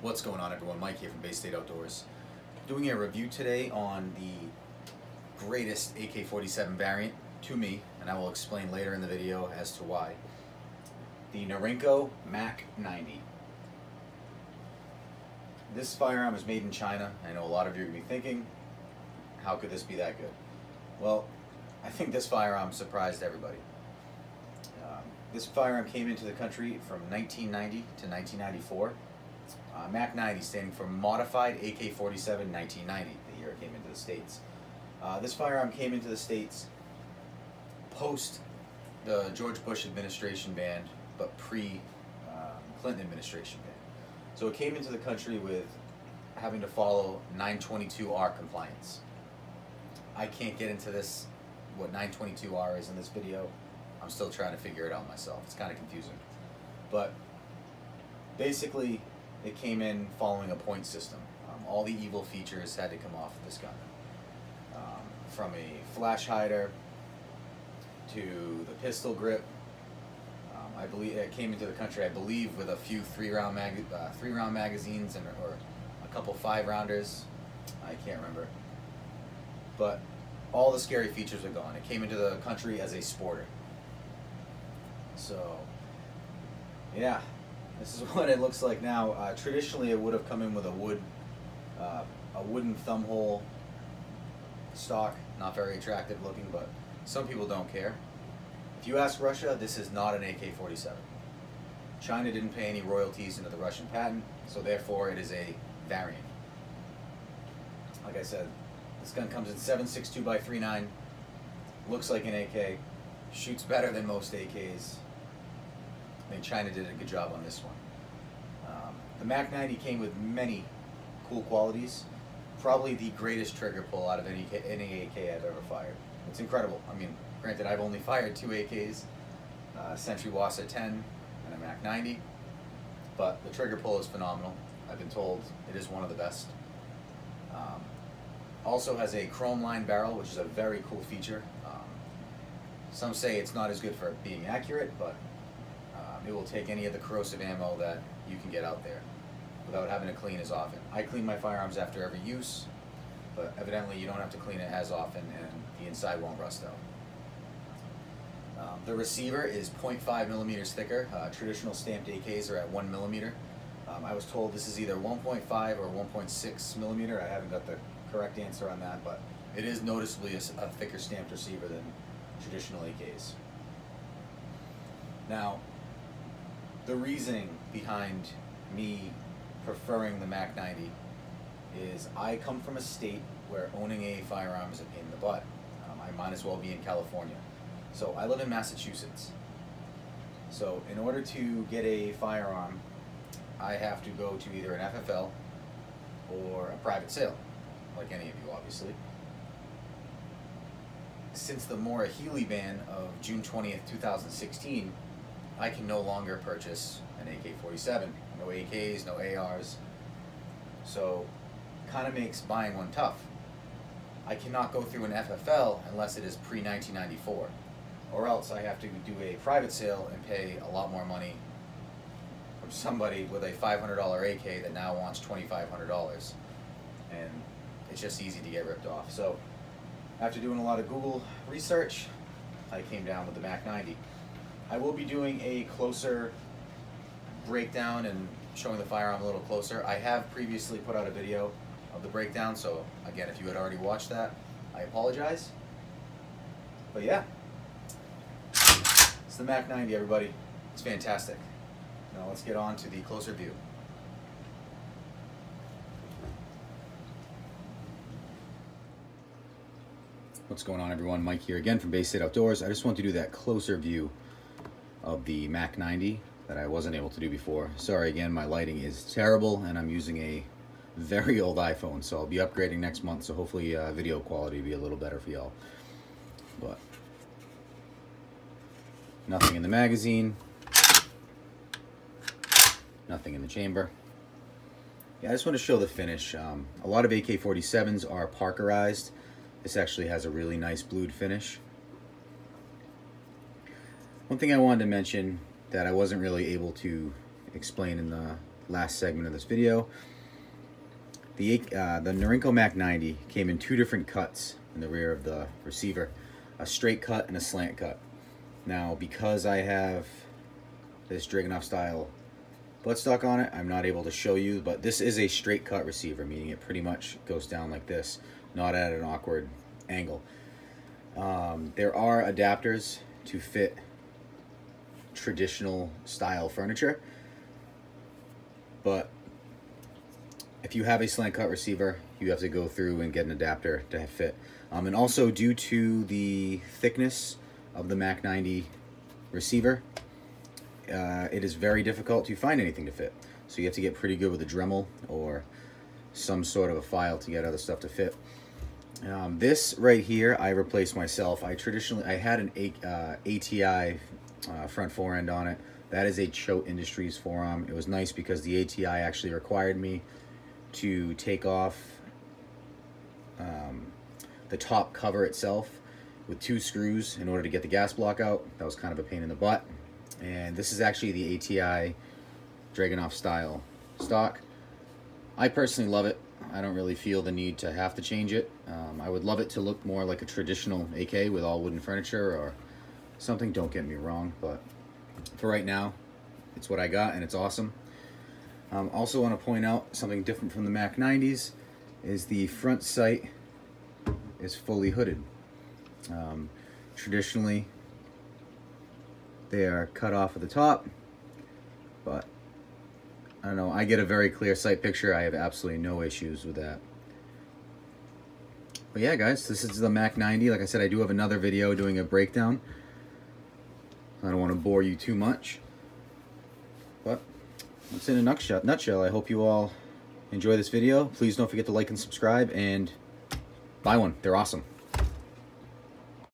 What's going on, everyone? Mike here from Bay State Outdoors. Doing a review today on the greatest AK-47 variant to me, and I will explain later in the video as to why. The Norinco MAC-90. This firearm is made in China. I know a lot of you are going to be thinking, how could this be that good? Well, I think this firearm surprised everybody. This firearm came into the country from 1990 to 1994. MAC-90 standing for Modified AK-47 1990, the year it came into the States. This firearm came into the States post the George Bush administration ban, but pre-Clinton administration ban. So it came into the country with having to follow 922R compliance. I can't get into this, what 922R is in this video. I'm still trying to figure it out myself. It's kind of confusing. But basically, it came in following a point system. All the evil features had to come off of this gun. From a flash hider to the pistol grip. I believe it came into the country, I believe, with a few three-round magazines or a couple 5-rounders. I can't remember. But all the scary features are gone. It came into the country as a sporter. So, yeah. This is what it looks like now. Traditionally, it would have come in with a wooden thumb hole stock. Not very attractive looking, but some people don't care. If you ask Russia, this is not an AK-47. China didn't pay any royalties into the Russian patent, so therefore it is a variant. Like I said, this gun comes in 7.62x39. Looks like an AK. Shoots better than most AKs. I think China did a good job on this one. The MAC-90 came with many cool qualities. Probably the greatest trigger pull out of any AK I've ever fired. It's incredible. I mean, granted, I've only fired 2 AKs, Sentry Wassa 10 and a MAC-90, but the trigger pull is phenomenal. I've been told it is one of the best. Also has a chrome line barrel, which is a very cool feature. Some say it's not as good for being accurate, but it will take any of the corrosive ammo that you can get out there without having to clean as often. I clean my firearms after every use, but evidently you don't have to clean it as often and the inside won't rust out. The receiver is 0.5 millimeters thicker. Traditional stamped AKs are at 1 millimeter. I was told this is either 1.5 or 1.6 millimeter. I haven't got the correct answer on that, but it is noticeably a thicker stamped receiver than traditional AKs. Now, the reasoning behind me preferring the MAC-90 is I come from a state where owning a firearm is a pain in the butt. I might as well be in California. So I live in Massachusetts. So in order to get a firearm, I have to go to either an FFL or a private sale, like any of you obviously. Since the Maura Healey ban of June 20th, 2016, I can no longer purchase an AK-47. No AKs, no ARs. So, kind of makes buying one tough. I cannot go through an FFL unless it is pre-1994. Or else I have to do a private sale and pay a lot more money from somebody with a $500 AK that now wants $2,500. And it's just easy to get ripped off. So, after doing a lot of Google research, I came down with the MAC-90. I will be doing a closer breakdown and showing the firearm a little closer. I have previously put out a video of the breakdown, so again, if you had already watched that, I apologize. But yeah, it's the MAC-90, everybody. It's fantastic. Now let's get on to the closer view. What's going on, everyone? Mike here again from Bay State Outdoors. I just want to do that closer view of the MAC-90 that I wasn't able to do before. Sorry again, my lighting is terrible and I'm using a very old iPhone, so I'll be upgrading next month, so hopefully video quality will be a little better for y'all. But nothing in the magazine, nothing in the chamber. Yeah, I just want to show the finish. A lot of AK-47s are Parkerized. This actually has a really nice blued finish. One thing I wanted to mention that I wasn't really able to explain in the last segment of this video. The Norinco Mac 90 came in two different cuts in the rear of the receiver, a straight cut and a slant cut. Now, because I have this Dragunov style buttstock on it, I'm not able to show you, but this is a straight cut receiver, meaning it pretty much goes down like this, not at an awkward angle. There are adapters to fit traditional style furniture, but if you have a slant cut receiver, you have to go through and get an adapter to fit. And also, due to the thickness of the Mac 90 receiver, it is very difficult to find anything to fit. So you have to get pretty good with a Dremel or some sort of a file to get other stuff to fit. This right here, I replaced myself. I had an ATI front fore end on it. That is a Choate Industries forearm. It was nice because the ATI actually required me to take off the top cover itself with 2 screws in order to get the gas block out. That was kind of a pain in the butt. And this is actually the ATI Dragunov style stock. I personally love it. I don't really feel the need to have to change it. I would love it to look more like a traditional AK with all wooden furniture or something, don't get me wrong, but for right now, it's what I got and it's awesome. Also want to point out something different from the Mac 90s is the front sight is fully hooded. Traditionally, they are cut off at the top, but I don't know, I get a very clear sight picture. I have absolutely no issues with that. But yeah, guys, this is the Mac 90. Like I said, I do have another video doing a breakdown. I don't want to bore you too much, but that's in a nutshell. I hope you all enjoy this video. Please don't forget to like and subscribe, and buy one. They're awesome.